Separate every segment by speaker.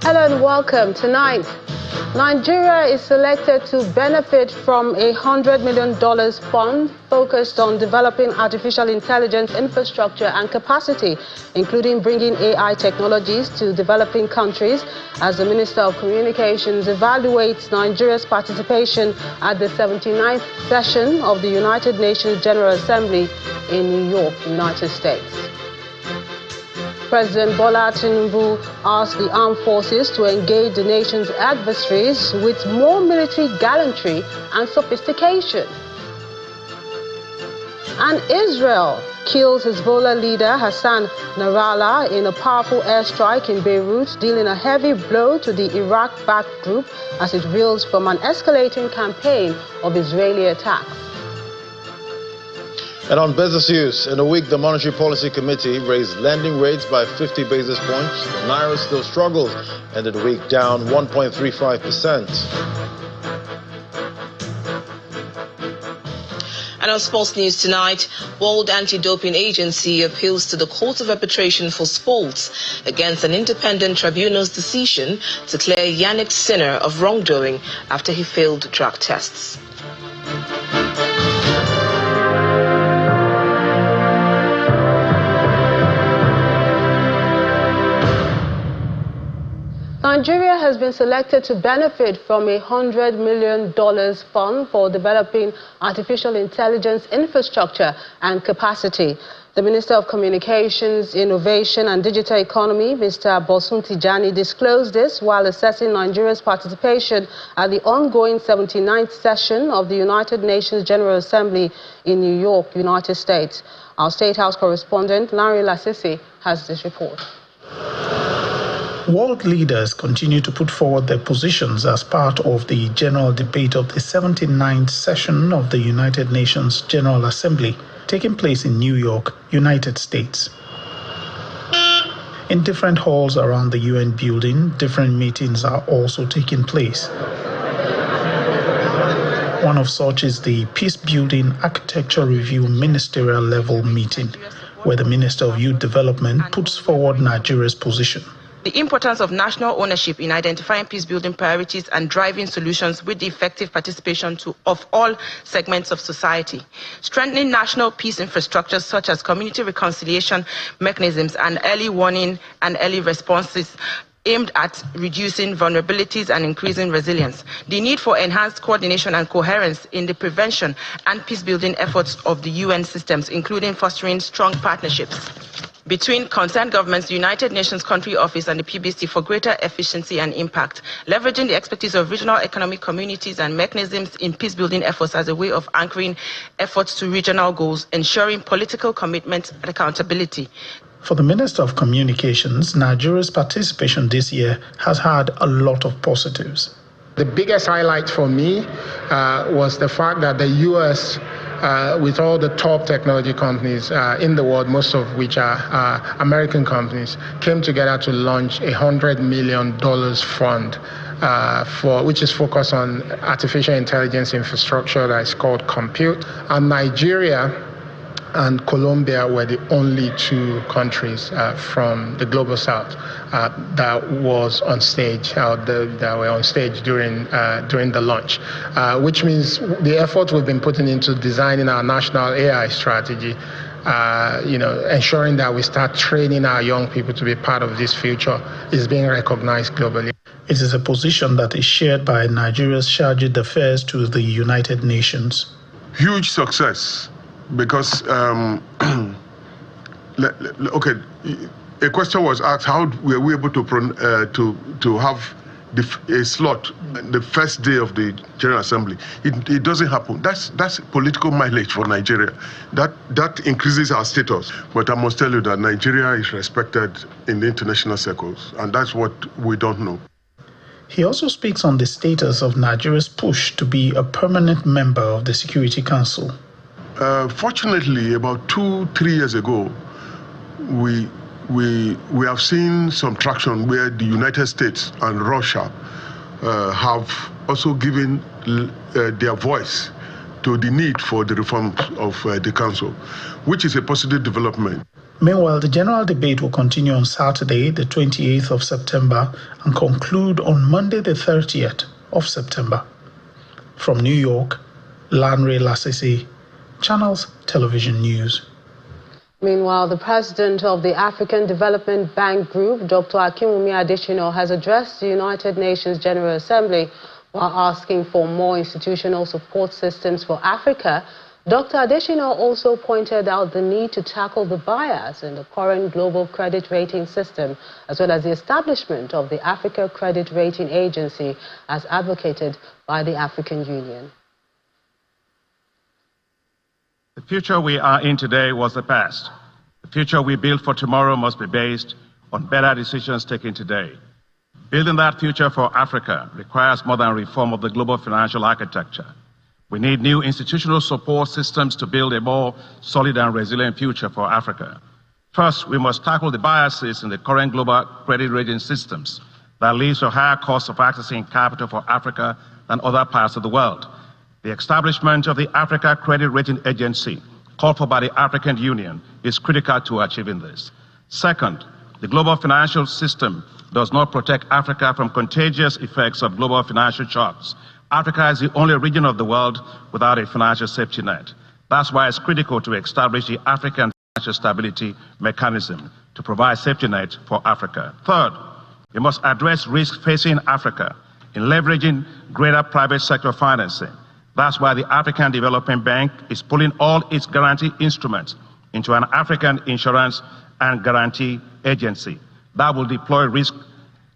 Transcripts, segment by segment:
Speaker 1: Hello and welcome. Tonight, Nigeria is selected to benefit from a $100 million fund focused on developing artificial intelligence infrastructure and capacity, including bringing AI technologies to developing countries, as the Minister of Communications evaluates Nigeria's participation at the 79th session of the United Nations General Assembly in New York, United States. President Bola Tinubu asked the armed forces to engage the nation's adversaries with more military gallantry and sophistication. And Israel kills Hezbollah leader Hassan Nasrallah in a powerful airstrike in Beirut, dealing a heavy blow to the Iraq-backed group as it reels from an escalating campaign of Israeli attacks.
Speaker 2: And on business news, in a week, the Monetary Policy Committee raised lending rates by 50 basis points. The Naira still struggled, ended the week down 1.35%.
Speaker 3: And on sports news tonight, World Anti-Doping Agency appeals to the Court of Arbitration for Sports against an independent tribunal's decision to clear Yannick Sinner of wrongdoing after he failed drug tests.
Speaker 1: Nigeria has been selected to benefit from a $100 million fund for developing artificial intelligence infrastructure and capacity. The Minister of Communications, Innovation and Digital Economy, Mr. Bosun Tijani, disclosed this while assessing Nigeria's participation at the ongoing 79th session of the United Nations General Assembly in New York, United States. Our State House correspondent, Larry Lasisi, has this report.
Speaker 4: World leaders continue to put forward their positions as part of the general debate of the 79th session of the United Nations General Assembly, taking place in New York, United States. In different halls around the UN building, different meetings are also taking place. One of such is the Peace Building Architecture Review Ministerial Level meeting, where the Minister of Youth Development puts forward Nigeria's position.
Speaker 5: The importance of national ownership in identifying peace-building priorities and driving solutions with the effective participation of all segments of society. Strengthening national peace infrastructures such as community reconciliation mechanisms and early warning and early responses aimed at reducing vulnerabilities and increasing resilience. The need for enhanced coordination and coherence in the prevention and peace-building efforts of the UN systems, including fostering strong partnerships between concerned governments, the United Nations Country Office and the PBC for greater efficiency and impact, leveraging the expertise of regional economic communities and mechanisms in peace-building efforts as a way of anchoring efforts to regional goals, ensuring political commitment and accountability.
Speaker 4: For the Minister of Communications, Nigeria's participation this year has had a lot of positives.
Speaker 6: The biggest highlight for me was the fact that the U.S., with all the top technology companies in the world, most of which are American companies, came together to launch a $100 million fund which is focused on artificial intelligence infrastructure that is called Compute. And Nigeria and Colombia were the only two countries from the global south that was on stage, that were on stage during the launch, which means the effort we've been putting into designing our national AI strategy, ensuring that we start training our young people to be part of this future, is being recognized globally.
Speaker 4: It is a position that is shared by Nigeria's chargé d'affaires to the United Nations.
Speaker 7: Huge success. Because, okay, a question was asked, how were we able to have a slot the first day of the General Assembly? It doesn't happen. That's political mileage for Nigeria. That increases our status. But I must tell you that Nigeria is respected in the international circles, and that's what we don't know.
Speaker 4: He also speaks on the status of Nigeria's push to be a permanent member of the Security Council.
Speaker 7: Fortunately, about 2-3 years ago, we have seen some traction where the United States and Russia have also given their voice to the need for the reform of the council, which is a positive development.
Speaker 4: Meanwhile, the general debate will continue on Saturday, the 28th of September, and conclude on Monday, the 30th of September. From New York, Lanre Lasisi, Channels Television News.
Speaker 1: Meanwhile, the president of the African Development Bank Group, Dr. Akinwumi Adesina, has addressed the United Nations General Assembly while asking for more institutional support systems for Africa. Dr. Adesina also pointed out the need to tackle the bias in the current global credit rating system, as well as the establishment of the Africa Credit Rating Agency, as advocated by the African Union.
Speaker 8: The future we are in today was the past. The future we build for tomorrow must be based on better decisions taken today. Building that future for Africa requires more than reform of the global financial architecture. We need new institutional support systems to build a more solid and resilient future for Africa. First, we must tackle the biases in the current global credit rating systems that leads to higher costs of accessing capital for Africa than other parts of the world. The establishment of the Africa Credit Rating Agency, called for by the African Union, is critical to achieving this. Second, the global financial system does not protect Africa from contagious effects of global financial shocks. Africa is the only region of the world without a financial safety net. That's why it's critical to establish the African Financial Stability Mechanism to provide safety net for Africa. Third, we must address risks facing Africa in leveraging greater private sector financing. That's why the African Development Bank is pulling all its guarantee instruments into an African Insurance and Guarantee Agency that will deploy risk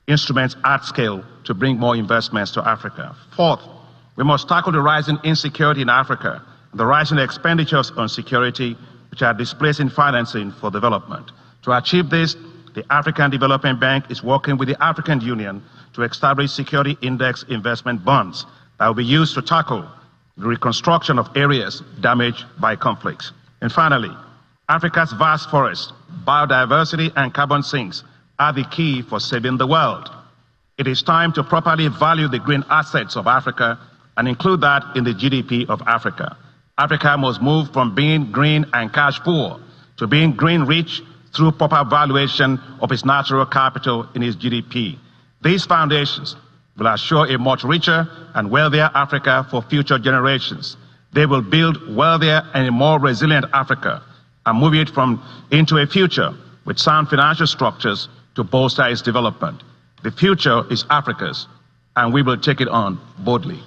Speaker 8: instruments at scale to bring more investments to Africa. Fourth, we must tackle the rising insecurity in Africa, the rising expenditures on security, which are displacing financing for development. To achieve this, the African Development Bank is working with the African Union to establish security index investment bonds that will be used to tackle the reconstruction of areas damaged by conflicts. And finally, Africa's vast forests, biodiversity, and carbon sinks are the key for saving the world. It is time to properly value the green assets of Africa and include that in the GDP of Africa. Africa must move from being green and cash poor to being green rich through proper valuation of its natural capital in its GDP. These foundations will assure a much richer and wealthier Africa for future generations. They will build wealthier and a more resilient Africa and move it into a future with sound financial structures to bolster its development. The future is Africa's, and we will take it on boldly.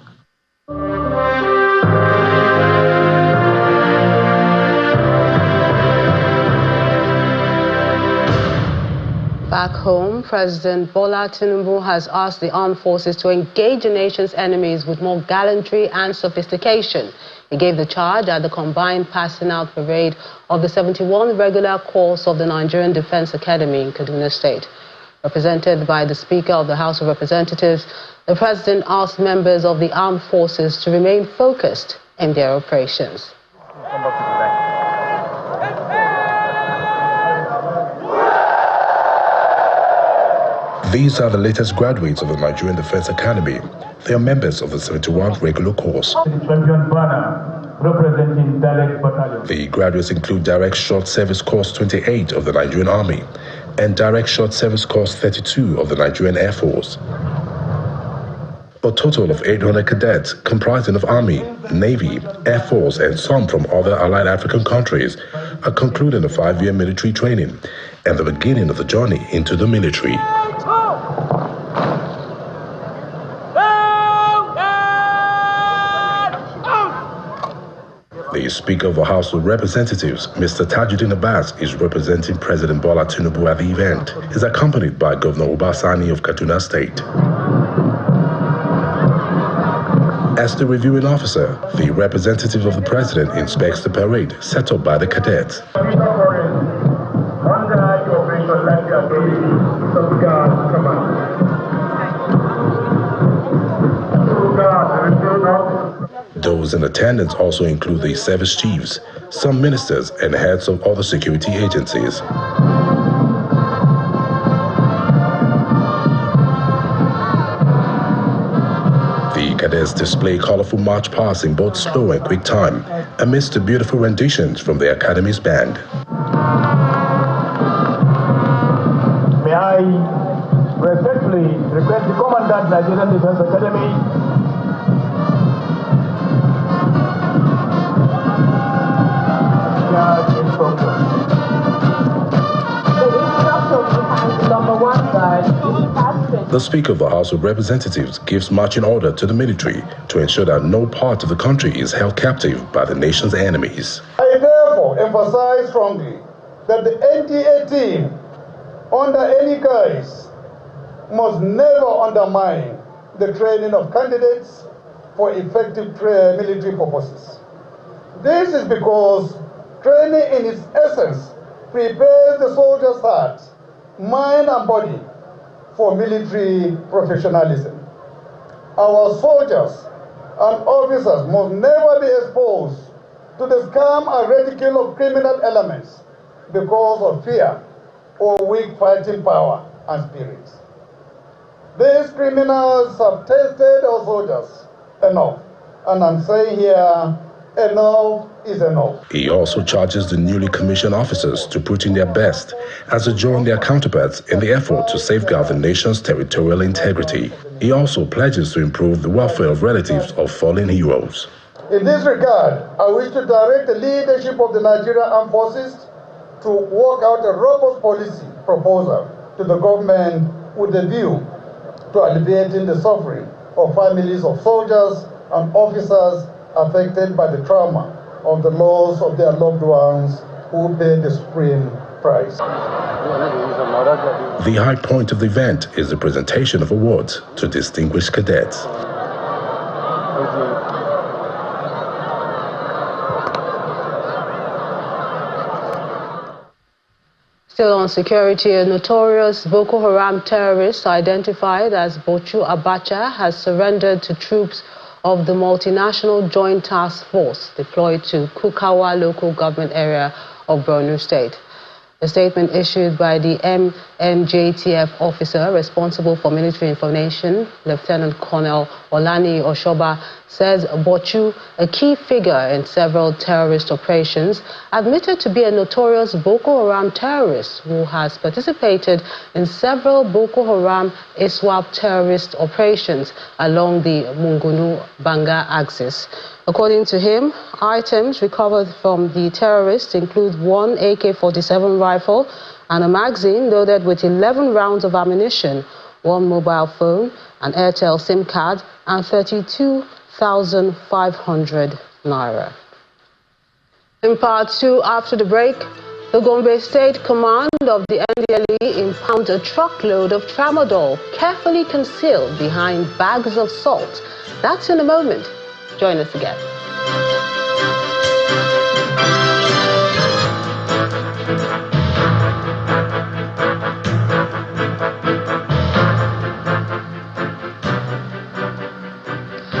Speaker 1: Back home, President Bola Tinubu has asked the armed forces to engage the nation's enemies with more gallantry and sophistication. He gave the charge at the combined passing out parade of the 71 regular course of the Nigerian Defense Academy in Kaduna State. Represented by the Speaker of the House of Representatives, the President asked members of the armed forces to remain focused in their operations.
Speaker 9: These are the latest graduates of the Nigerian Defense Academy. They are members of the 71 regular course. The graduates include Direct Short Service Course 28 of the Nigerian Army and Direct Short Service Course 32 of the Nigerian Air Force. A total of 800 cadets comprising of Army, Navy, Air Force, and some from other allied African countries are concluding a 5-year military training and the beginning of the journey into the military. The Speaker of the House of Representatives, Mr. Tajuddin Abbas, is representing President Bola Tinubu at the event. He is accompanied by Governor Obasani of Kaduna State. As the reviewing officer, the representative of the President inspects the parade set up by the cadets. Those in attendance also include the service chiefs, some ministers, and heads of other security agencies. The cadets display colorful march pass in both slow and quick time, amidst the beautiful renditions from the Academy's band.
Speaker 10: Request the Commandant, Nigerian Defense Academy.
Speaker 9: The Speaker of the House of Representatives gives marching order to the military to ensure that no part of the country is held captive by the nation's enemies.
Speaker 10: I therefore emphasize strongly that the NTA team, under any guise, must never undermine the training of candidates for effective military purposes. This is because training in its essence prepares the soldier's heart, mind and body for military professionalism. Our soldiers and officers must never be exposed to the scam and ridicule of criminal elements because of fear or weak fighting power and spirit. These criminals have tested our soldiers enough, and I'm saying here, enough is enough.
Speaker 9: He also charges the newly commissioned officers to put in their best as they join their counterparts in the effort to safeguard the nation's territorial integrity. He also pledges to improve the welfare of relatives of fallen heroes.
Speaker 10: In this regard, I wish to direct the leadership of the Nigerian Armed Forces to work out a robust policy proposal to the government with a view to alleviating the suffering of families of soldiers and officers affected by the trauma of the loss of their loved ones who paid the supreme price.
Speaker 9: The high point of the event is the presentation of awards to distinguished cadets.
Speaker 1: Still on security, a notorious Boko Haram terrorist identified as Bochu Abacha has surrendered to troops of the multinational Joint Task Force deployed to Kukawa local government area of Borno State. A statement issued by the MNJTF officer responsible for military information, Lieutenant Colonel Olani Oshoba, says Bochu, a key figure in several terrorist operations, admitted to be a notorious Boko Haram terrorist who has participated in several Boko Haram ISWAP terrorist operations along the Mungunu-Banga axis. According to him, items recovered from the terrorists include one AK-47 rifle and a magazine loaded with 11 rounds of ammunition, one mobile phone, an Airtel SIM card, and 32,500 naira. In part two, after the break, the Gombe State Command of the NDLE impounds a truckload of Tramadol carefully concealed behind bags of salt. That's in a moment. Join us again.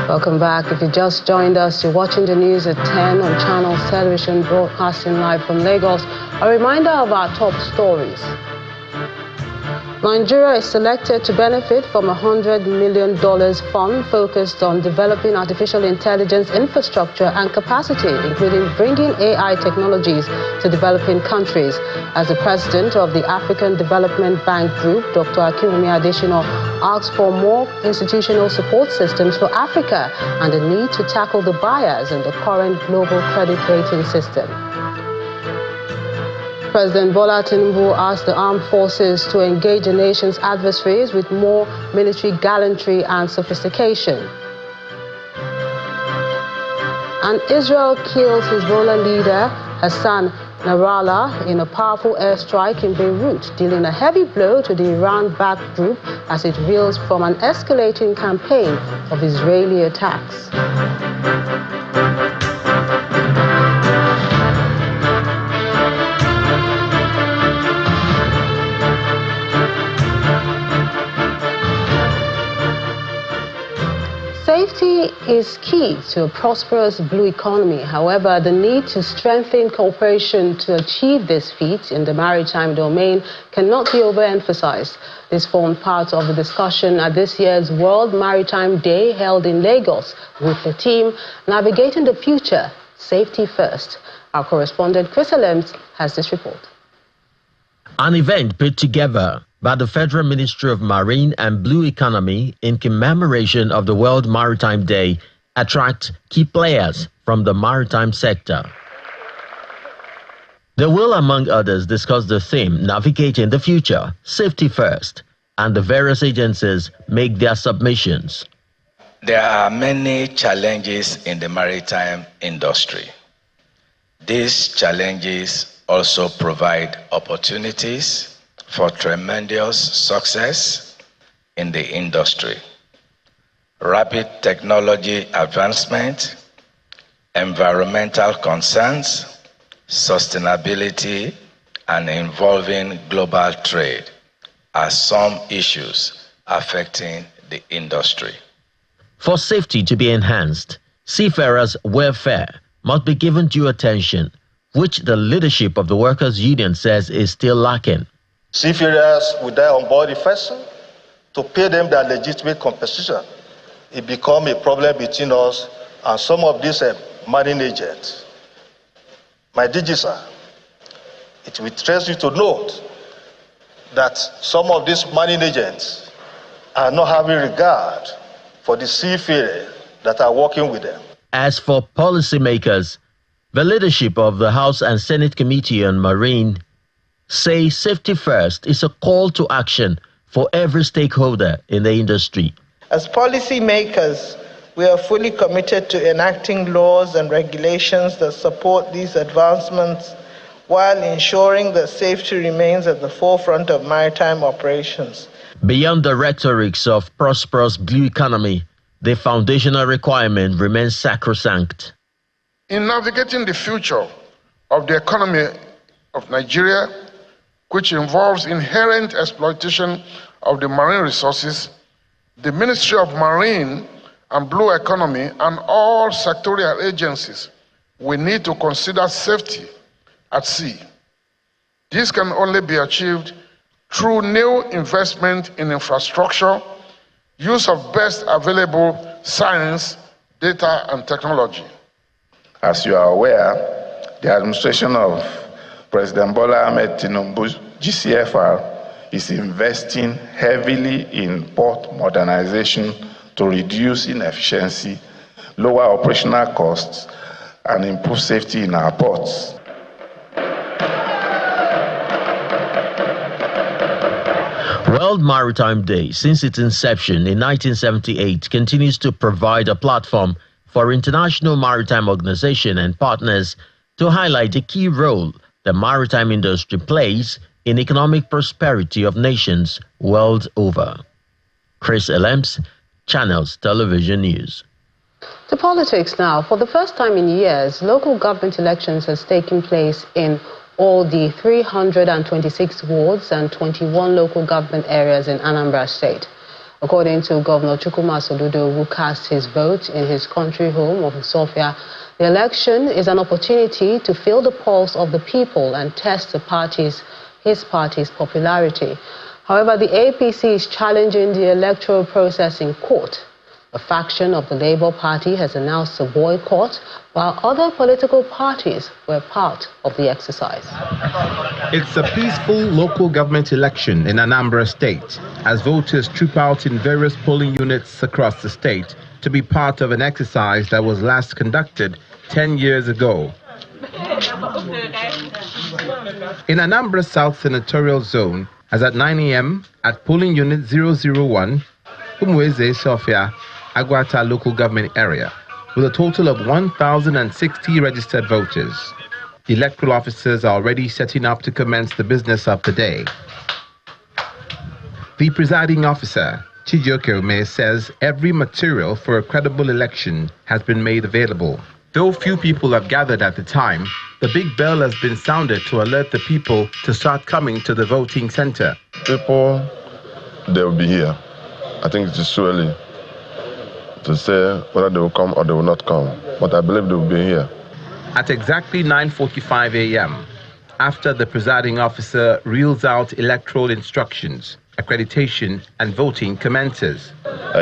Speaker 1: Welcome back. If you just joined us, you're watching the news at 10 on Channels Television, broadcasting live from Lagos. A reminder of our top stories. Nigeria is selected to benefit from a $100 million fund focused on developing artificial intelligence infrastructure and capacity, including bringing AI technologies to developing countries. As the president of the African Development Bank Group, Dr. Akinwumi Adesina, asked for more institutional support systems for Africa and the need to tackle the bias in the current global credit rating system. President Bola Tinubu asked the armed forces to engage the nation's adversaries with more military gallantry and sophistication. And Israel kills Hezbollah leader Hassan Nasrallah in a powerful airstrike in Beirut, dealing a heavy blow to the Iran-backed group as it reels from an escalating campaign of Israeli attacks. Safety is key to a prosperous blue economy. However, the need to strengthen cooperation to achieve this feat in the maritime domain cannot be overemphasized. This formed part of the discussion at this year's World Maritime Day held in Lagos with the theme Navigating the Future, Safety First. Our correspondent Chris Alems has this report.
Speaker 11: An event put together by the Federal Ministry of Marine and Blue Economy in commemoration of the World Maritime Day attract key players from the maritime sector. They will, among others, discuss the theme Navigating the Future, Safety First, and the various agencies make their submissions.
Speaker 12: There are many challenges in the maritime industry. These challenges also provide opportunities for tremendous success in the industry. Rapid technology advancement, environmental concerns, sustainability, and involving global trade are some issues affecting the industry.
Speaker 11: For safety to be enhanced, seafarers' welfare must be given due attention, which the leadership of the workers' union says is still lacking.
Speaker 13: Seafarers will die on board the vessel. To pay them their legitimate compensation, it becomes a problem between us and some of these marine agents. My DG, sir, it will interest you to note that some of these marine agents are not having regard for the seafarers that are working with them.
Speaker 11: As for policymakers, the leadership of the House and Senate Committee on Marine say safety first is a call to action for every stakeholder in the industry.
Speaker 14: As policymakers, we are fully committed to enacting laws and regulations that support these advancements while ensuring that safety remains at the forefront of maritime operations.
Speaker 11: Beyond the rhetorics of prosperous blue economy, the foundational requirement remains sacrosanct.
Speaker 6: In navigating the future of the economy of Nigeria, which involves inherent exploitation of the marine resources, the Ministry of Marine and Blue Economy and all sectorial agencies will need to consider safety at sea. This can only be achieved through new investment in infrastructure, use of best available science, data, and technology.
Speaker 15: As you are aware, the administration of President Bola Ahmed Tinubu, GCFR, is investing heavily in port modernization to reduce inefficiency, lower operational costs, and improve safety in our ports.
Speaker 11: World Maritime Day, since its inception in 1978, continues to provide a platform for international maritime organizations and partners to highlight the key role the maritime industry plays in economic prosperity of nations world over. Chris Elems, Channels Television News.
Speaker 1: To politics now. For the first time in years, local government elections has taken place in all the 326 wards and 21 local government areas in Anambra State. According to Governor Chukwuma Soludo, who cast his vote in his country home of Sofia, the election is an opportunity to feel the pulse of the people and test his party's popularity. However, the APC is challenging the electoral process in court. A faction of the Labour Party has announced a boycott, while other political parties were part of the exercise.
Speaker 16: It's a peaceful local government election in Anambra State, as voters troop out in various polling units across the state to be part of an exercise that was last conducted 10 years ago. In Anambra South Senatorial Zone, as at 9 a.m. at polling unit 001, Umueze Sofia, Agwata local government area, with a total of 1,060 registered voters. The electoral officers are already setting up to commence the business of the day. The presiding officer, Chijioke Ome, says every material for a credible election has been made available. Though few people have gathered at the time, the big bell has been sounded to alert the people to start coming to the voting center.
Speaker 17: People, they will be here. I think it's too early to say whether they will come or they will not come, but I believe they will be here.
Speaker 16: At exactly 9:45 a.m., after the presiding officer reels out electoral instructions, accreditation and voting commences.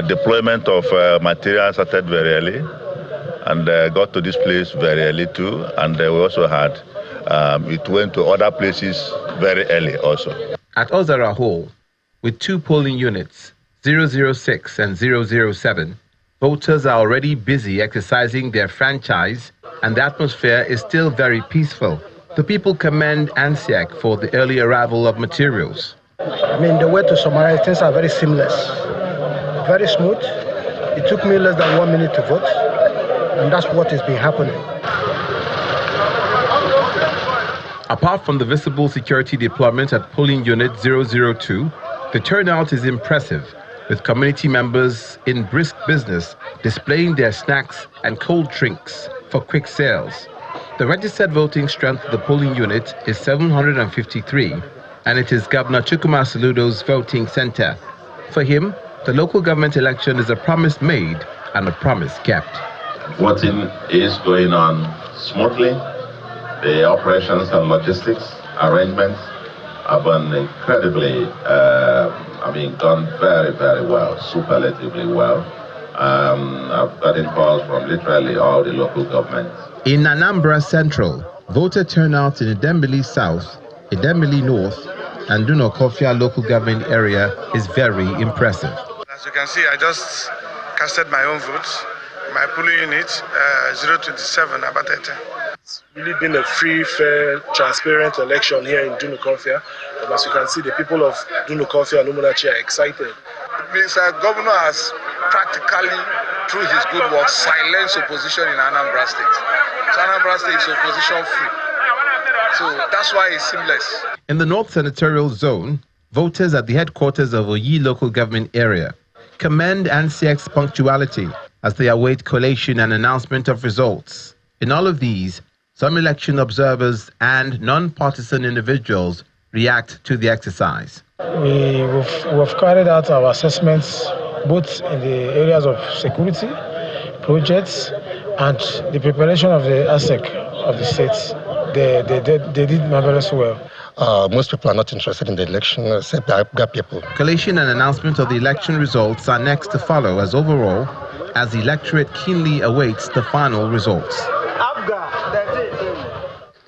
Speaker 18: Deployment of material started very early and got to this place very early too, and we also had, it went to other places very early also.
Speaker 16: At Ozara Hall, with 2 polling units, 006 and 007, voters are already busy exercising their franchise, and the atmosphere is still very peaceful. The people commend ANSEC for the early arrival of materials.
Speaker 19: The way to summarize, things are very seamless, very smooth. It took me less than 1 minute to vote, and that's what has been happening.
Speaker 16: Apart from the visible security deployment at polling unit 002, the turnout is impressive, with community members in brisk business displaying their snacks and cold drinks for quick sales. The registered voting strength of the polling unit is 753, and it is Governor Chukwuma Soludo's voting center. For him, the local government election is a promise made and a promise kept.
Speaker 18: Voting is going on smoothly. The operations and logistics arrangements have been incredibly, done very, very well, superlatively well. I've gotten calls from literally all the local governments.
Speaker 16: In Anambra Central, voter turnout in Idembili South, Idembili North, and Dunokofia local government area is very impressive.
Speaker 20: As you can see, I just casted my own vote. My polling unit, 027, Abatete. It's really been a free, fair, transparent election here in Dunokofia. As you can see, the people of Dunokofia and Umunachi are excited. It means that governor has practically, through his good work, silenced opposition in Anambra State. So Anambra State is opposition free. So that's why it's seamless.
Speaker 16: In the North Senatorial Zone, voters at the headquarters of Oyi local government area commend ANSEC's punctuality as they await collation and announcement of results. In all of these, some election observers and non-partisan individuals react to the exercise.
Speaker 19: We've carried out our assessments both in the areas of security, projects, and the preparation of the ASEC of the states. They did marvelous well.
Speaker 21: Most people are not interested in the election except the people.
Speaker 16: Collation and announcement of the election results are next to follow as the electorate keenly awaits the final results.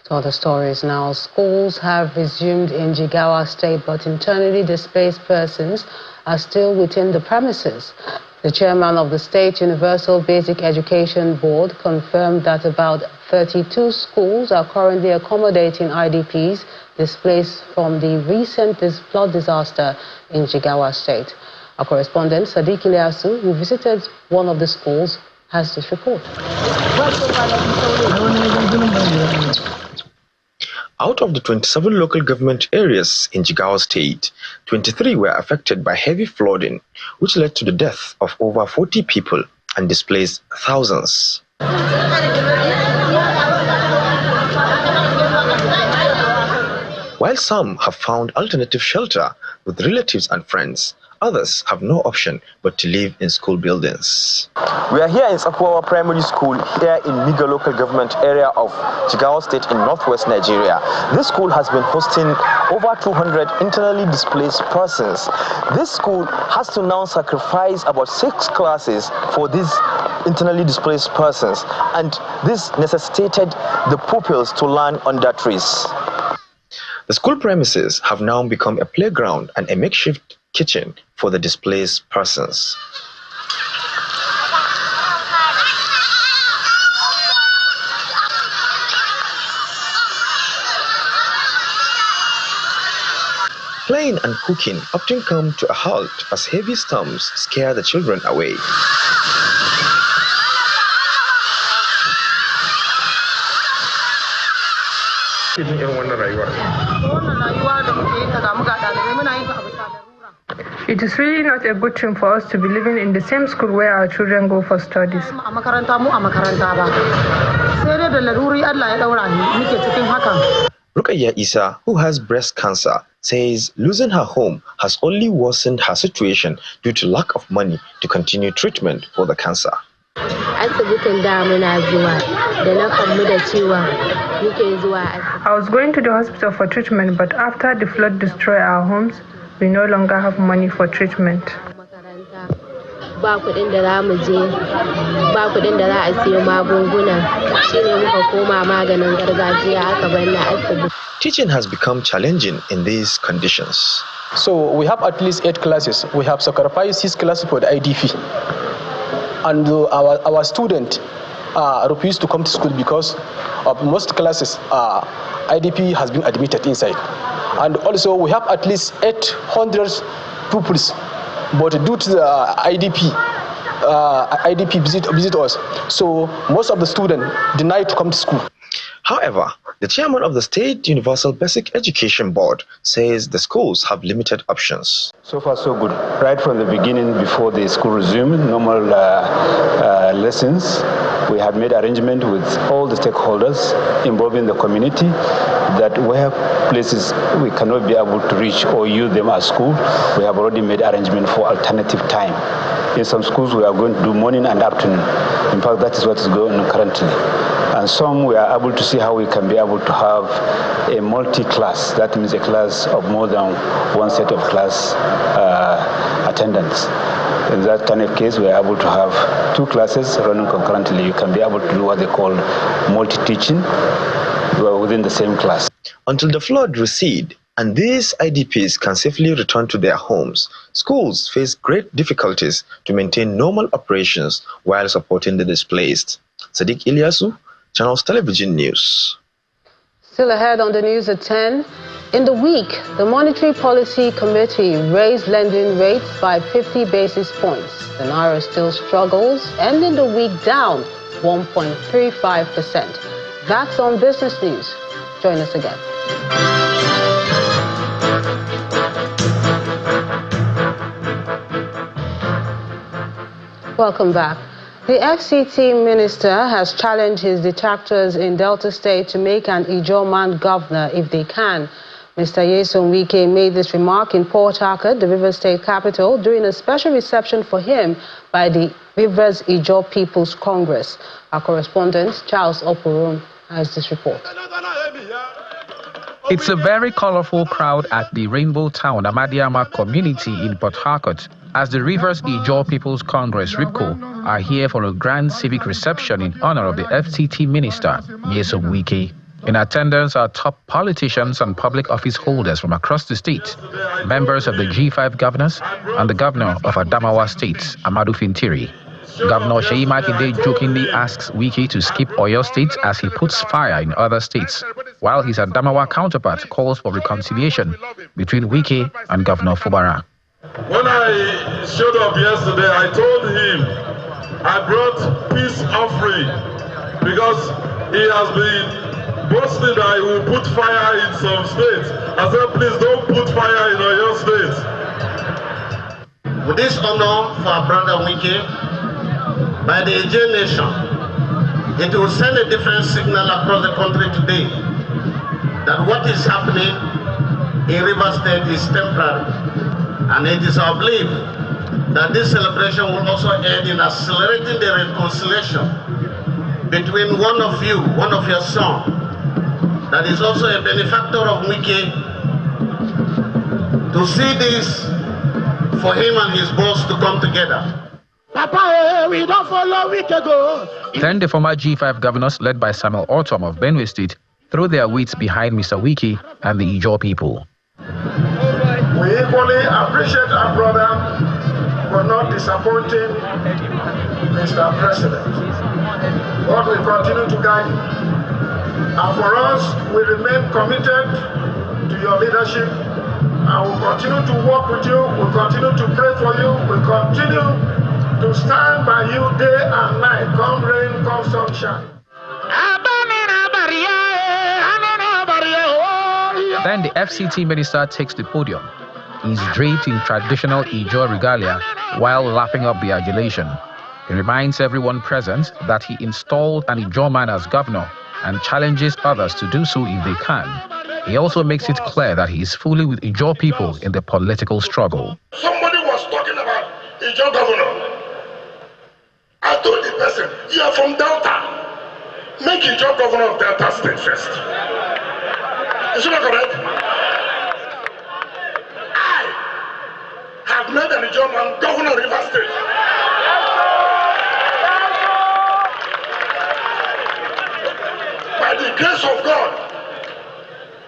Speaker 1: To other stories now. Schools have resumed in Jigawa State, but internally displaced persons are still within the premises. The chairman of the State Universal Basic Education Board confirmed that about 32 schools are currently accommodating IDPs displaced from the recent flood disaster in Jigawa State. Our correspondent, Sadiq Ilyasu, who visited one of the schools, has this report.
Speaker 22: Out of the 27 local government areas in Jigawa State, 23 were affected by heavy flooding, which led to the death of over 40 people and displaced thousands. While some have found alternative shelter with relatives and friends, others have no option but to live in school buildings. We are here in Sapuawa Primary School here in Miga local government area of Jigawa State in northwest Nigeria. This school has been hosting over 200 internally displaced persons. This school has to now sacrifice about 6 classes for these internally displaced persons, and this necessitated the pupils to learn under trees. The school premises have now become a playground and a makeshift kitchen for the displaced persons. Playing and cooking often come to a halt as heavy storms scare the children away.
Speaker 23: It is really not a good thing for us to be living in the same school where our children go for studies.
Speaker 22: Rukaya Isa, who has breast cancer, says losing her home has only worsened her situation due to lack of money to continue treatment for the cancer.
Speaker 23: I was going to the hospital for treatment, but after the flood destroyed our homes, we no longer have money for treatment.
Speaker 22: Teaching has become challenging in these conditions.
Speaker 2: So we have at least 8 classes. We have sacrificed 6 classes for the IDP. And our student refused to come to school because of most classes IDP has been admitted inside. And also we have at least 800 pupils, but due to the IDP visit us, so most of the students denied to come to school.
Speaker 22: However, the chairman of the State Universal Basic Education Board says the schools have limited options.
Speaker 3: So far, so good. Right from the beginning, before the school resumed normal lessons, we have made arrangement with all the stakeholders involving the community that where places we cannot be able to reach or use them as school, we have already made arrangement for alternative time. In some schools, we are going to do morning and afternoon. In fact, that is what is going on currently. And some we are able to see how we can be able to have a multi-class. That means a class of more than one set of class attendance. In that kind of case, we are able to have 2 classes running concurrently. You can be able to do what they call multi-teaching within the same class.
Speaker 22: Until the flood recede and these IDPs can safely return to their homes, schools face great difficulties to maintain normal operations while supporting the displaced. Sadiq Ilyasu, Channels Television News.
Speaker 1: Still ahead on the news at 10. In the week, the Monetary Policy Committee raised lending rates by 50 basis points. The Naira still struggles, ending the week down 1.35%. That's on Business News. Join us again. Welcome back. The FCT minister has challenged his detractors in Delta State to make an Ijaw man governor if they can. Mr. Nyesom Wiki made this remark in Port Harcourt, the Rivers State capital, during a special reception for him by the Rivers Ijaw People's Congress. Our correspondent, Charles Oporon, has this report.
Speaker 5: It's a very colorful crowd at the Rainbow Town Amadiama community in Port Harcourt as the Rivers Ijaw People's Congress RIPCO are here for a grand civic reception in honor of the FCT minister, Nyesom Wiki. In attendance are top politicians and public office holders from across the state, members of the G5 governors and the governor of Adamawa State, Amadou Fintiri. Governor Seyi Makinde jokingly asks Wiki to skip Oyo State as he puts fire in other states, while his Adamawa counterpart calls for reconciliation between Wiki and Governor Fubara.
Speaker 24: When I showed up yesterday, I told him I brought peace offering because he has been boasting that he will put fire in some states. I said, please don't put fire in Oyo State.
Speaker 25: With this honor for our brother Wiki, by the Ijaw nation, it will send a different signal across the country today that what is happening in Rivers State is temporary. And it is our belief that this celebration will also aid in accelerating the reconciliation between one of you, one of your sons, that is also a benefactor of Wiki, to see this for him and his boss to come together.
Speaker 5: Papa, we don't follow Wiki go. Then the former G5 governors, led by Samuel Ortom of Benue State, threw their weights behind Mr. Wiki and the Ijaw people.
Speaker 25: We equally appreciate our brother for not disappointing Mr. President. God will continue to guide you. And for us, we remain committed to your leadership. And we'll continue to work with you. We'll continue to pray for you. We'll continue to stand by you day and night, come rain, come sunshine.
Speaker 5: Then the FCT minister takes the podium. He's draped in traditional Ijaw regalia while lapping up the adulation. He reminds everyone present that he installed an Ijaw man as governor and challenges others to do so if they can. He also makes it clear that he is fully with Ijaw people in the political struggle.
Speaker 25: Somebody was talking about Ijaw governor. I told the person, you are from Delta. Make Ijaw governor of Delta State first. Is that correct? I have made an Ijaw man governor of Rivers State. By the grace of God,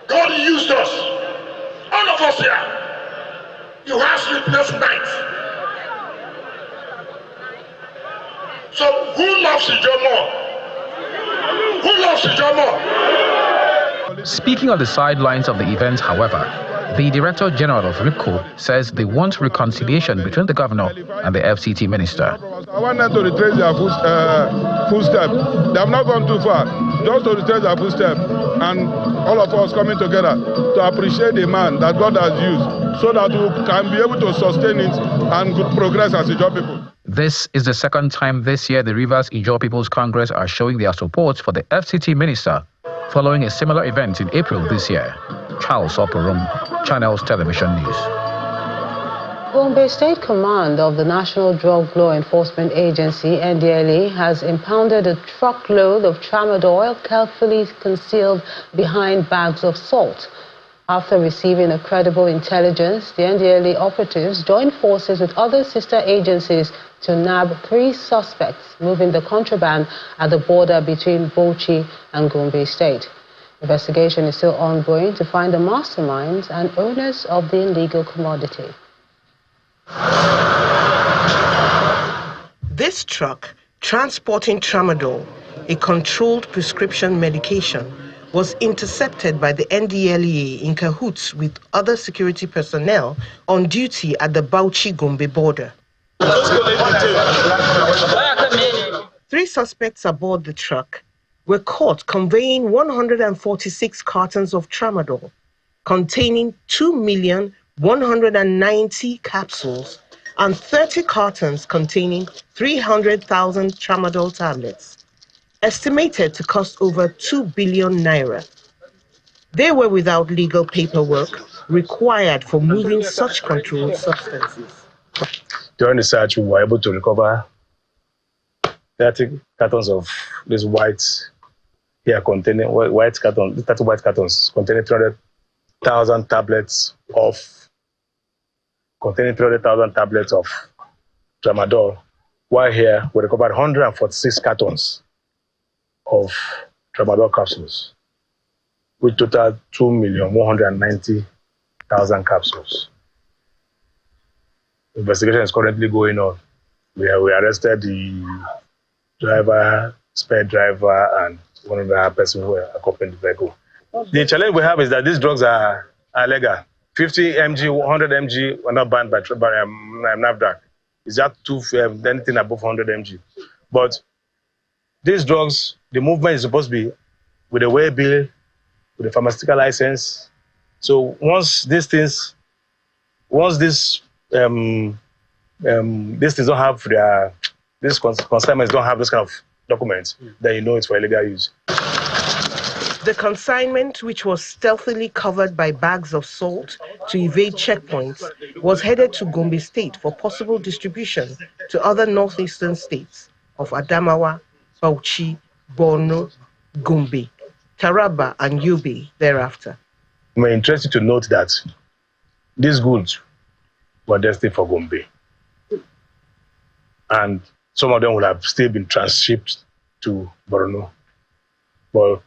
Speaker 25: God used us, all of us here,
Speaker 24: So who loves Ijomo? Who loves Ijomo?
Speaker 5: Speaking on the sidelines of the event, however, the Director General of RIPCO says they want reconciliation between the governor and the FCT minister.
Speaker 24: I want them to retrace their footsteps. They have not gone too far. Just to retrace their footsteps. And all of us coming together to appreciate the man that God has used so that we can be able to sustain it and good progress as Ijaw people.
Speaker 5: This is the second time this year the Rivers Ijaw People's Congress are showing their support for the FCT minister following a similar event in April this year. Charles Oporum, Channels Television News.
Speaker 1: Gombe State Command of the National Drug Law Enforcement Agency, NDLEA, has impounded a truckload of Tramadol carefully concealed behind bags of salt. After receiving a credible intelligence, the NDLEA operatives joined forces with other sister agencies to nab 3 suspects moving the contraband at the border between Bauchi and Gombe State. Investigation is still ongoing to find the masterminds and owners of the illegal commodity.
Speaker 14: This truck, transporting Tramadol, a controlled prescription medication, was intercepted by the NDLEA in cahoots with other security personnel on duty at the Bauchi-Gombe border. 3 suspects aboard the truck were caught conveying 146 cartons of Tramadol containing 2,190,000 capsules and 30 cartons containing 300,000 Tramadol tablets, estimated to cost over 2 billion naira. They were without legal paperwork required for moving such controlled substances.
Speaker 4: During the search, we were able to recover 30 cartons of this white containing 30 white cartons containing 300,000 tablets of Tramadol. While here, we recovered 146 cartons of Tramadol capsules, which total 2,190,000 capsules. Investigation is currently going on. We arrested the driver, spare driver, and one other person who accompanied the vehicle. The challenge we have is that these drugs are illegal. 50 mg, 100 mg are not banned by NAFDAC. It's up to anything above 100 mg. But these drugs, the movement is supposed to be with a way bill, with a pharmaceutical license. So once these things don't have these consignments don't have this kind of documents, then you know it's for illegal use.
Speaker 14: The consignment, which was stealthily covered by bags of salt to evade checkpoints, was headed to Gombe State for possible distribution to other northeastern states of Adamawa, Bauchi, Borno, Gombe, Taraba, and Yobe thereafter.
Speaker 4: We're interested to note that these goods were destined for Gombe, and some of them would have still been transshipped to Borno. But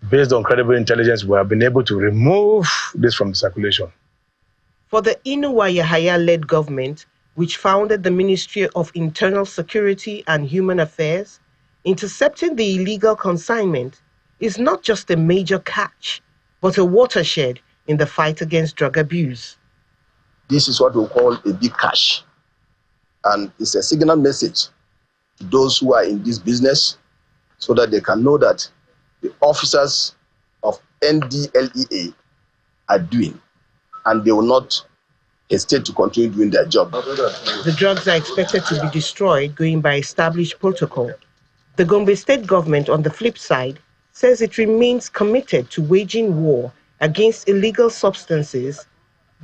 Speaker 4: based on credible intelligence, we have been able to remove this from the circulation.
Speaker 14: For the Inuwa Yahaya-led government, which founded the Ministry of Internal Security and Human Affairs, intercepting the illegal consignment is not just a major catch, but a watershed in the fight against drug abuse.
Speaker 7: This is what we call a big catch, and it's a signal message to those who are in this business so that they can know that the officers of NDLEA are doing, and they will not hesitate to continue doing their job.
Speaker 14: The drugs are expected to be destroyed going by established protocol. The Gombe State government, on the flip side, says it remains committed to waging war against illegal substances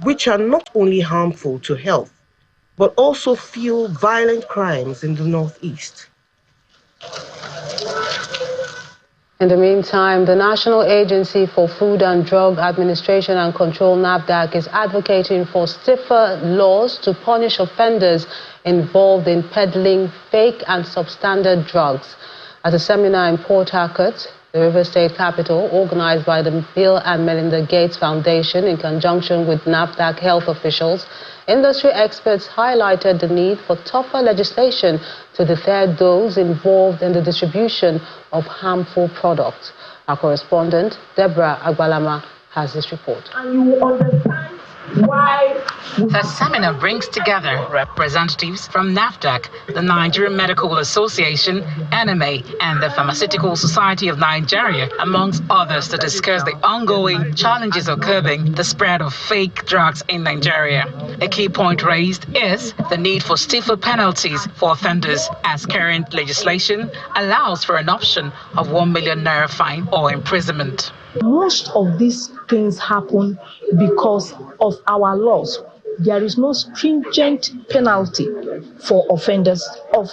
Speaker 14: which are not only harmful to health, but also fuel violent crimes in the Northeast.
Speaker 1: In the meantime, the National Agency for Food and Drug Administration and Control, NAFDAC, is advocating for stiffer laws to punish offenders involved in peddling fake and substandard drugs. At a seminar in Port Harcourt, The River State Capital, organized by the Bill and Melinda Gates Foundation in conjunction with NAFDAC health officials, industry experts highlighted the need for tougher legislation to deter those involved in the distribution of harmful products. Our correspondent, Deborah Agbalama, has this report.
Speaker 8: And you will understand why
Speaker 9: the seminar brings together representatives from NAFDAC, the Nigerian Medical Association, NMA, and the Pharmaceutical Society of Nigeria, amongst others, to discuss the ongoing challenges of curbing the spread of fake drugs in Nigeria. A key point raised is the need for stiffer penalties for offenders, as current legislation allows for an option of 1 million naira fine or imprisonment.
Speaker 8: Most of these things happen because of our laws. There is no stringent penalty for offenders of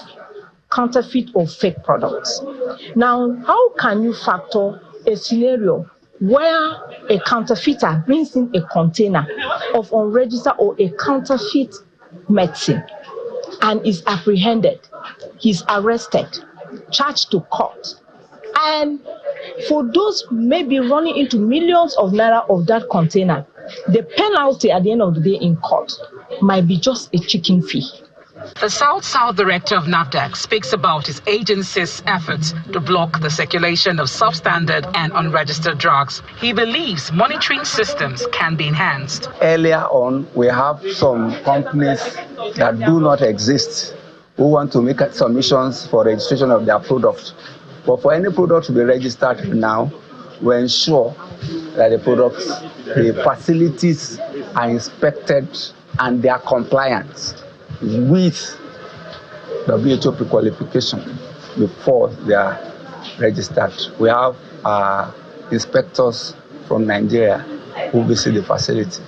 Speaker 8: counterfeit or fake products. Now, how can you factor a scenario where a counterfeiter brings in a container of unregistered or a counterfeit medicine and is apprehended, he's arrested, charged to court, and for those maybe running into millions of naira of that container, the penalty at the end of the day in court might be just a chicken fee.
Speaker 9: The South-South director of NAFDAC speaks about his agency's efforts to block the circulation of substandard and unregistered drugs. He believes monitoring systems can be enhanced.
Speaker 10: Earlier on, we have some companies that do not exist who want to make submissions for registration of their product. But for any product to be registered now, we ensure that the facilities are inspected and they are compliant with WHO pre-qualification before they are registered. We have inspectors from Nigeria who visit the facility.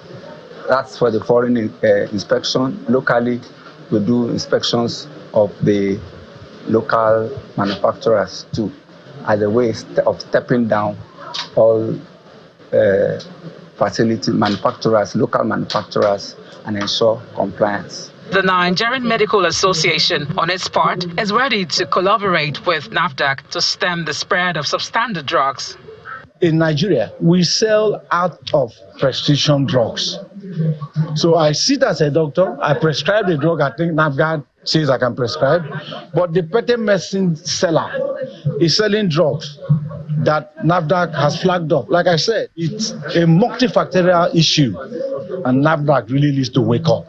Speaker 10: That's for the foreign inspection. Locally, we do inspections of the local manufacturers too, as a way of stepping down all facility manufacturers, local manufacturers, and ensure compliance.
Speaker 9: The Nigerian Medical Association, on its part, is ready to collaborate with NAFDAC to stem the spread of substandard drugs.
Speaker 12: In Nigeria, we sell out of prescription drugs. So I sit as a doctor, I prescribe the drug I think NAFDAC says I can prescribe, but the patent medicine seller is selling drugs that NAFDAC has flagged up. Like I said, it's a multifactorial issue, and NAFDAC really needs to wake up.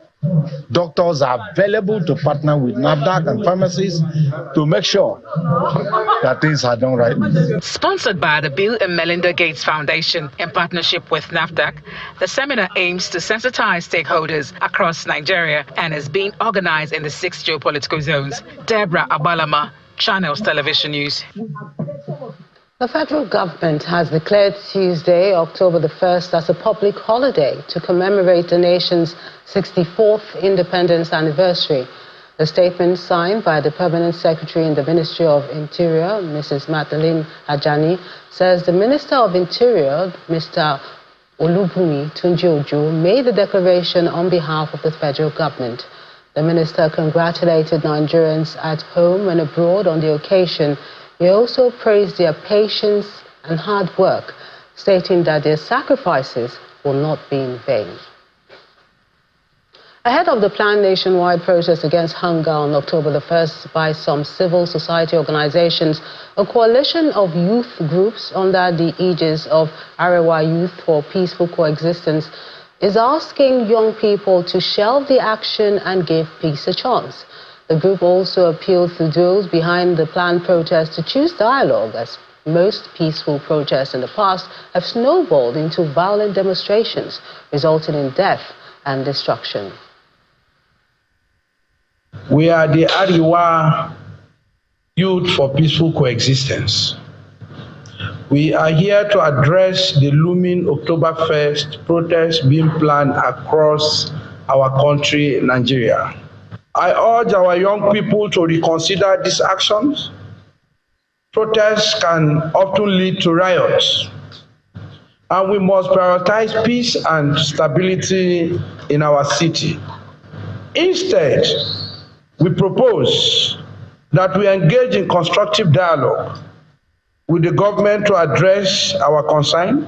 Speaker 12: Doctors are available to partner with NAFDAC and pharmacies to make sure that things are done right.
Speaker 9: Sponsored by the Bill and Melinda Gates Foundation in partnership with NAFDAC, the seminar aims to sensitize stakeholders across Nigeria and is being organized in the 6 geopolitical zones. Deborah Agbalama, Channels Television News.
Speaker 1: The federal government has declared Tuesday, October the 1st, as a public holiday to commemorate the nation's 64th independence anniversary. The statement signed by the Permanent Secretary in the Ministry of Interior, Mrs. Magdalene Ajani, says the Minister of Interior, Mr. Olubunmi Tunji-Ojo, made the declaration on behalf of the federal government. The minister congratulated Nigerians at home and abroad on the occasion. He also praised their patience and hard work, stating that their sacrifices will not be in vain. Ahead of the planned nationwide protest against hunger on October the 1st by some civil society organizations, a coalition of youth groups under the aegis of Arewa Youth for Peaceful Coexistence is asking young people to shelve the action and give peace a chance. The group also appealed to those behind the planned protest to choose dialogue, as most peaceful protests in the past have snowballed into violent demonstrations, resulting in death and destruction.
Speaker 19: We are the Arewa Youth for Peaceful Coexistence. We are here to address the looming October 1st protests being planned across our country, Nigeria. I urge our young people to reconsider these actions. Protests can often lead to riots, and we must prioritize peace and stability in our city. Instead, we propose that we engage in constructive dialogue
Speaker 6: with the government to address our concern.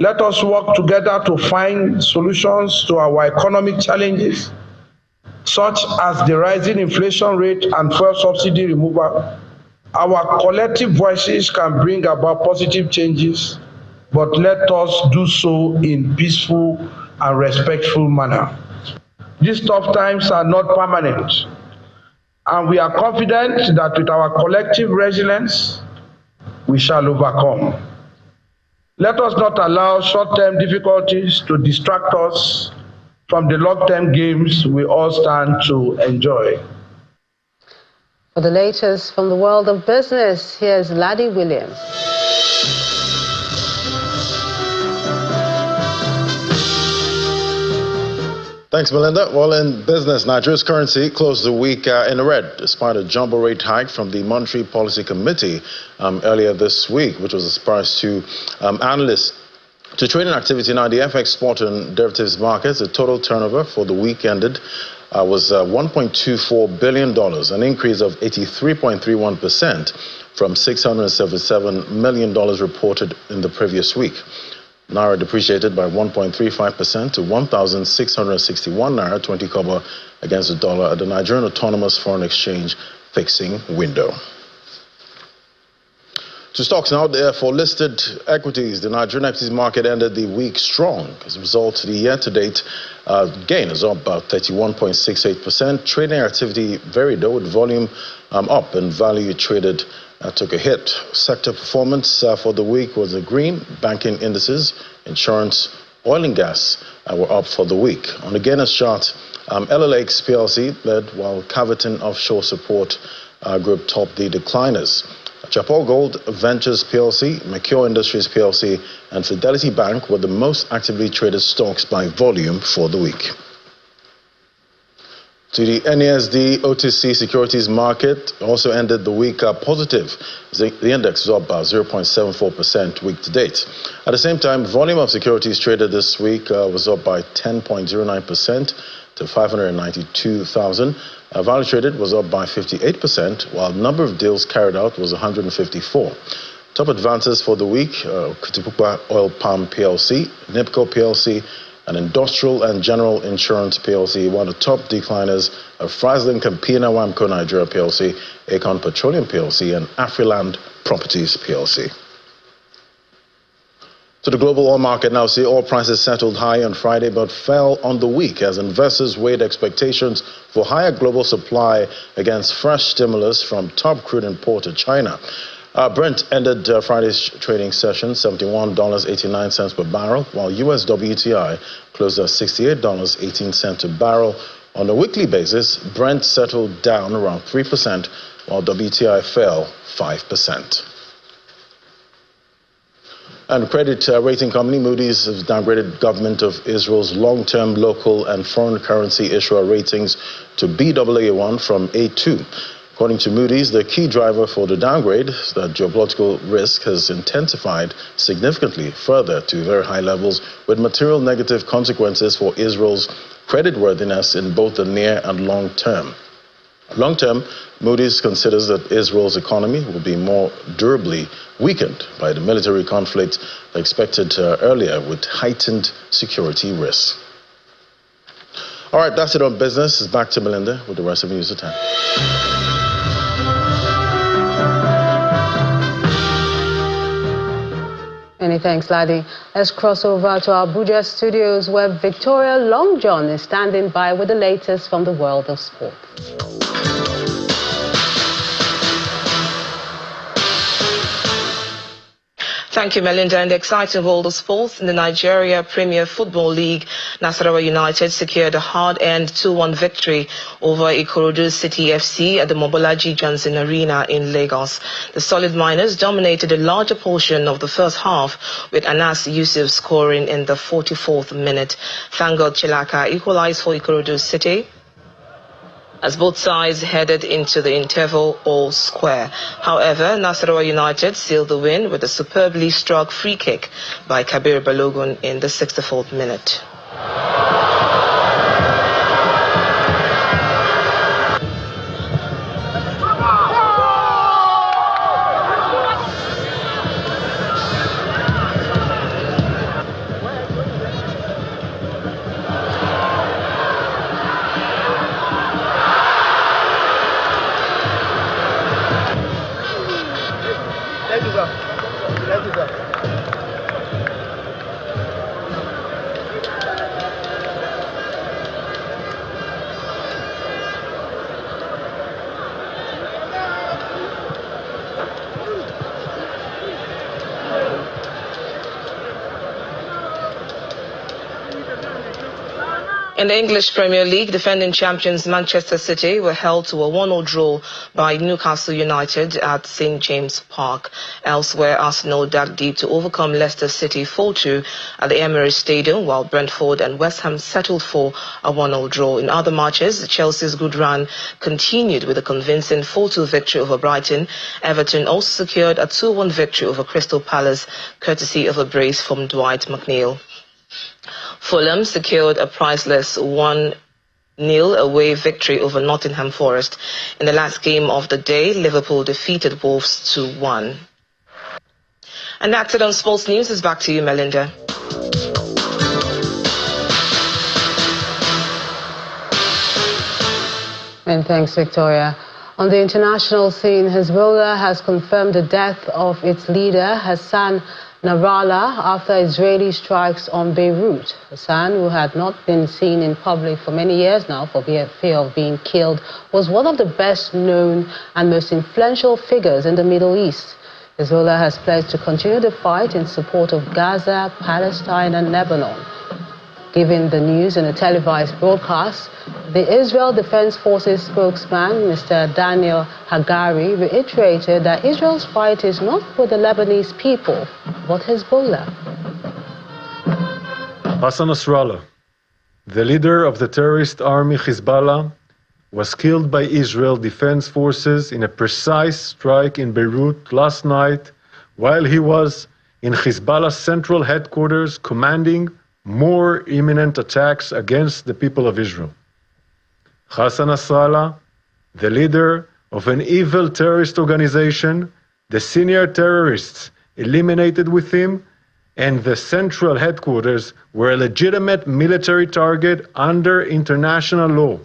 Speaker 6: Let us work together to find solutions to our economic challenges, such as the rising inflation rate and fuel subsidy removal. Our collective voices can bring about positive changes, but let us do so in peaceful and respectful manner. These tough times are not permanent, and we are confident that with our collective resilience, we shall overcome. Let us not allow short-term difficulties to distract us from the long-term gains we all stand to enjoy.
Speaker 1: For the latest from the world of business, here's Laddie Williams.
Speaker 11: Thanks, Melinda. Well, in business, Nigeria's currency closed the week in the red, despite a jumbo rate hike from the Monetary Policy Committee earlier this week, which was a surprise to analysts. To trading activity now, the FX spot and derivatives markets, the total turnover for the week ended was $1.24 billion, an increase of 83.31% from $677 million reported in the previous week. Naira depreciated by 1.35% to 1,661 Naira 20 kobo against the dollar at the Nigerian Autonomous Foreign Exchange fixing window. To stocks now, for listed equities, the Nigerian equities market ended the week strong. As a result, the year-to-date gain is up about 31.68%. Trading activity varied, though, with volume up and value traded took a hit. Sector performance for the week was the green, banking indices, insurance, oil and gas were up for the week. On the gainers chart, LLX PLC led, while Caviton Offshore Support Group topped the decliners. Japan Gold Ventures PLC, Mercure Industries PLC, and Fidelity Bank were the most actively traded stocks by volume for the week. To the NASD OTC securities market also ended the week positive. The index was up by 0.74% week to date. At the same time, volume of securities traded this week was up by 10.09% to 592,000. Value traded was up by 58%, while number of deals carried out was 154. Top advances for the week, Kutipupa Oil Palm PLC, NIPCO PLC, and Industrial and General Insurance PLC, while the top decliners are Friesling Campina Wamco Nigeria PLC, Aecon Petroleum PLC, and Afriland Properties PLC. To the global oil market now, see oil prices settled high on Friday but fell on the week as investors weighed expectations for higher global supply against fresh stimulus from top crude importer China. Brent ended Friday's trading session $71.89 per barrel, while US WTI closed at $68.18 a barrel. On a weekly basis, Brent settled down around 3%, while WTI fell 5%. And credit rating company Moody's has downgraded government of Israel's long-term local and foreign currency issuer ratings to Baa1 from A2. According to Moody's, the key driver for the downgrade is that geopolitical risk has intensified significantly further to very high levels, with material negative consequences for Israel's creditworthiness in both the near and long term. Long term, Moody's considers that Israel's economy will be more durably weakened by the military conflict expected earlier, with heightened security risks. All right, that's it on business. It's back to Melinda with the rest of the news at 10.
Speaker 1: Many thanks, Laddie. Let's cross over to our Abuja studios where Victoria Longjohn is standing by with the latest from the world of sport.
Speaker 13: Thank you, Melinda. And the exciting world of sports in the Nigeria Premier Football League, Nasarawa United secured a hard-earned 2-1 victory over Ikorodu City FC at the Mobolaji Johnson Arena in Lagos. The Solid Miners dominated a larger portion of the first half, with Anas Yusuf scoring in the 44th minute. Thank God Chilaka equalized for Ikorodu City as both sides headed into the interval all square. However, Nasarawa United sealed the win with a superbly struck free kick by Kabir Balogun in the 64th minute. In the English Premier League, defending champions Manchester City were held to a 1-0 draw by Newcastle United at St James Park. Elsewhere, Arsenal dug deep to overcome Leicester City 4-2 at the Emirates Stadium, while Brentford and West Ham settled for a 1-0 draw. In other matches, Chelsea's good run continued with a convincing 4-2 victory over Brighton. Everton also secured a 2-1 victory over Crystal Palace, courtesy of a brace from Dwight McNeil. Fulham secured a priceless 1-0 away victory over Nottingham Forest. In the last game of the day, Liverpool defeated Wolves 2-1. And that's it on Sports News. It's back to you, Melinda.
Speaker 1: And thanks, Victoria. On the international scene, Hezbollah has confirmed the death of its leader, Hassan Nasrallah, after Israeli strikes on Beirut. Hassan, who had not been seen in public for many years now for fear of being killed, was one of the best-known and most influential figures in the Middle East. Hezbollah has pledged to continue the fight in support of Gaza, Palestine and Lebanon. Giving the news in a televised broadcast, the Israel Defense Forces spokesman, Mr. Daniel Hagari, reiterated that Israel's fight is not for the Lebanese people, but Hezbollah.
Speaker 15: Hassan Nasrallah, the leader of the terrorist army Hezbollah, was killed by Israel Defense Forces in a precise strike in Beirut last night while he was in Hezbollah's central headquarters commanding more imminent attacks against the people of Israel. Hassan Nasrallah, the leader of an evil terrorist organization, the senior terrorists eliminated with him, and the central headquarters were a legitimate military target under international law.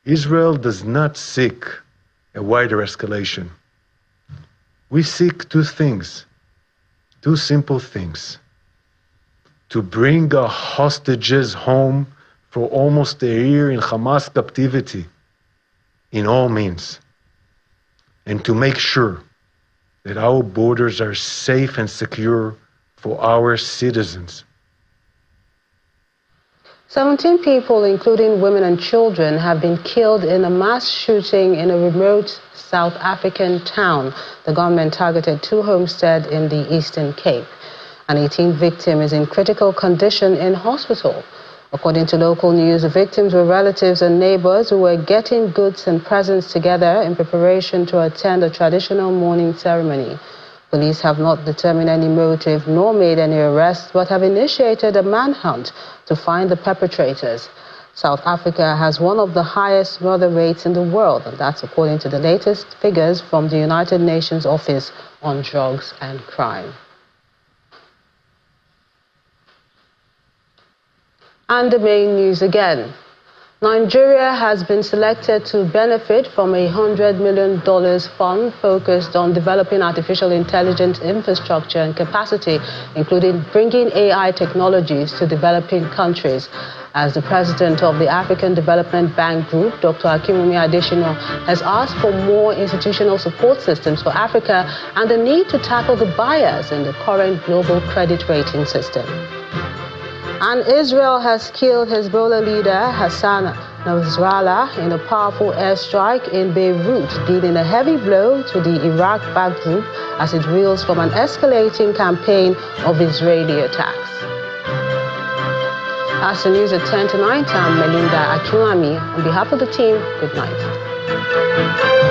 Speaker 15: Israel does not seek a wider escalation. We seek two things, two simple things: to bring our hostages home for almost a year in Hamas captivity in all means, and to make sure that our borders are safe and secure for our citizens.
Speaker 1: 17 people, including women and children, have been killed in a mass shooting in a remote South African town. The gunmen targeted two homesteads in the Eastern Cape. An 18th victim is in critical condition in hospital. According to local news, the victims were relatives and neighbors who were getting goods and presents together in preparation to attend a traditional mourning ceremony. Police have not determined any motive nor made any arrests, but have initiated a manhunt to find the perpetrators. South Africa has one of the highest murder rates in the world, and that's according to the latest figures from the United Nations Office on Drugs and Crime. And the main news again. Nigeria has been selected to benefit from a $100 million fund focused on developing artificial intelligence infrastructure and capacity, including bringing AI technologies to developing countries. As the president of the African Development Bank Group, Dr. Akinwumi Adesina, has asked for more institutional support systems for Africa and the need to tackle the bias in the current global credit rating system. And Israel has killed Hezbollah leader Hassan Nasrallah in a powerful airstrike in Beirut, dealing a heavy blow to the Iraq-backed group as it reels from an escalating campaign of Israeli attacks. That's the news at 10 to 9. I'm Melinda Akinwumi. On behalf of the team, good night.